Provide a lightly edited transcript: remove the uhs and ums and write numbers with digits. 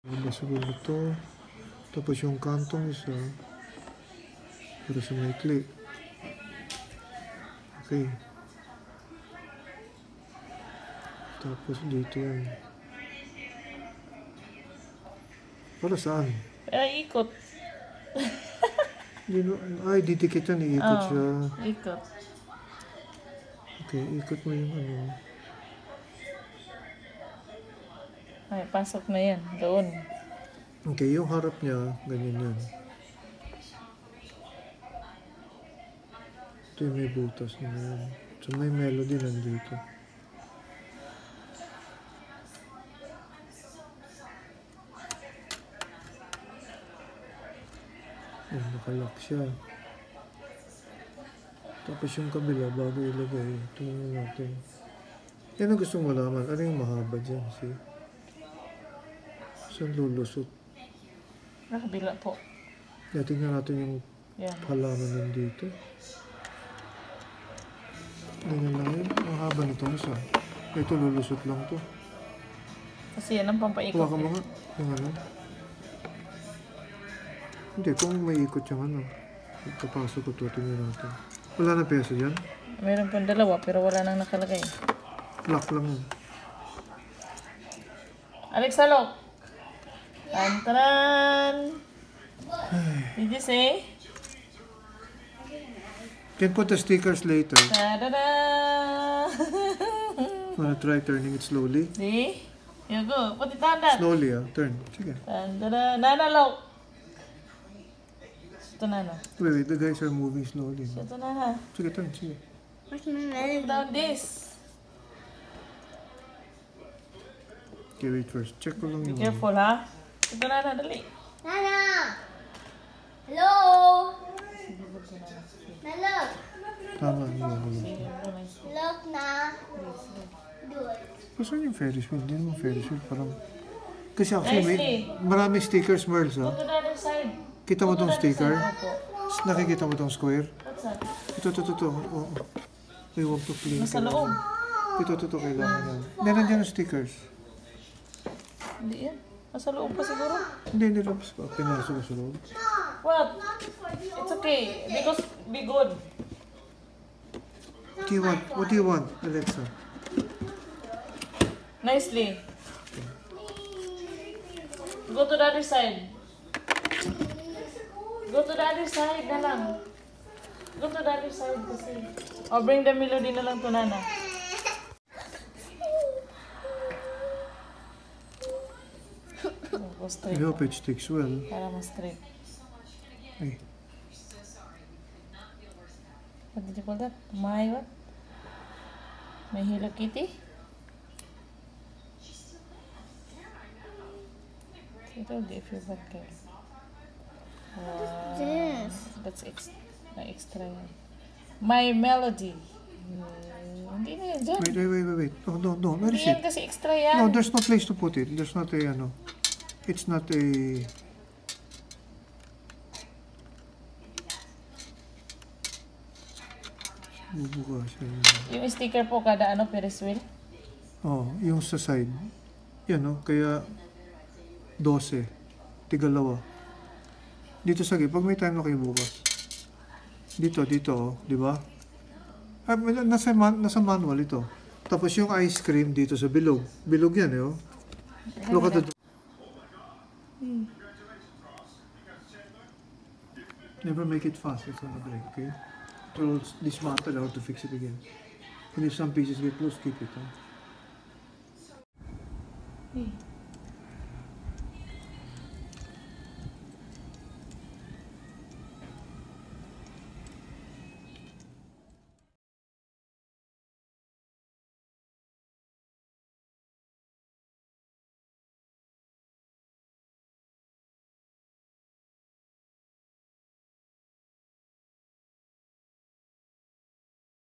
Iba siguro ito. Tapos yung kantong isa. Pero sa maikli. Okay. Tapos dito yan. Para saan? Ay, ikot. Ay, didikit yan. Iikot siya. Ikot. Okay, ikot mo yung ano. Ay, pasok na yan. Doon. Okay, yung harap niya, ganyan yan. Ito yung may butas na yan. So may melody nandito. Oh, nakalock siya. Tapos yung kabila, bago ilagay, tingnan natin. Yan ang gustong malaman. Ano yung mahaba dyan? See? Saan lulusot? Nakabila po. Yeah, tingnan natin yung Yan. halaman nandito. Ganyan lang yun. Ang haba nito isa. Ito lulusot lang to. Kasi yan ang pampaikot. Kuha ka mga. Yung ano. Hindi, kung may ikot yung ano. Kapasok ko ito. Tingnan natin. Wala na peso dyan? Mayroon pong dalawa pero wala nang nakalagay. Lock lang yun. Alexa, lock! Tantaran! Did you say? Can put the stickers later. Ta-da-da! Wanna try turning it slowly? See? You go. Put it on that. Slowly ah. Turn. Sige. Ta-da-da! Nana, lock! Ito, Nana. Wait, the guys are moving slowly. Ito, Nana. Sige, turn. Sige. Put it down this. Okay, wait first. Check ko lang Be yung... careful, ha? Ito, Nana. Dali. Nana! Hello! Nana! Tama. Yan. Look na! Good. Saan yung Ferris wheel? Hindi naman Ferris wheel. Parang... Kasi actually, may Nicely. maraming stickers, Merls, Go ha? to the other side. Kita mo Go to tong the other sticker? side. Opo. Nakikita mo tong square? What's that? Ito. Oo. I want to clean. Nasa loob. Ito. Kailangan yan. Hindi, nandiyan ang stickers. Hindi yan. Nasa loob pa siguro. Hindi. Pinasok ko sa loob. What? It's okay. Because be good. What do you want, Alexa? Nicely. Go to the other side. Go to the other side na lang. Go to the other side kasi. Or bring the melody na lang to, Nana. Go I straight. hope it sticks well. Para mas straight. Ay, What did you call that? My what? My Hello Kitty? I told you if you're bad girl. This. That's extra yan. My Melody. Hindi na yan dyan. wait. No. Where Hindi is yan it? kasi extra yan. No, there's no place to put it. There's not a, ano. It's not a... Bubukas. Yung sticker po kada ano, Ferris wheel. Oh, yung sa side. Yan, no? Kaya 12. Tigalawa. Dito sa pag may time na kayo bukas. Dito, oh. Di ba? Nasa manual ito. Tapos yung ice cream dito sa bilog. Bilog yan, eh, oh. Look at the... Never make it fast. It's gonna break, okay? It will dismantle how to fix it again. And if some pieces get loose, keep it, huh? Hey.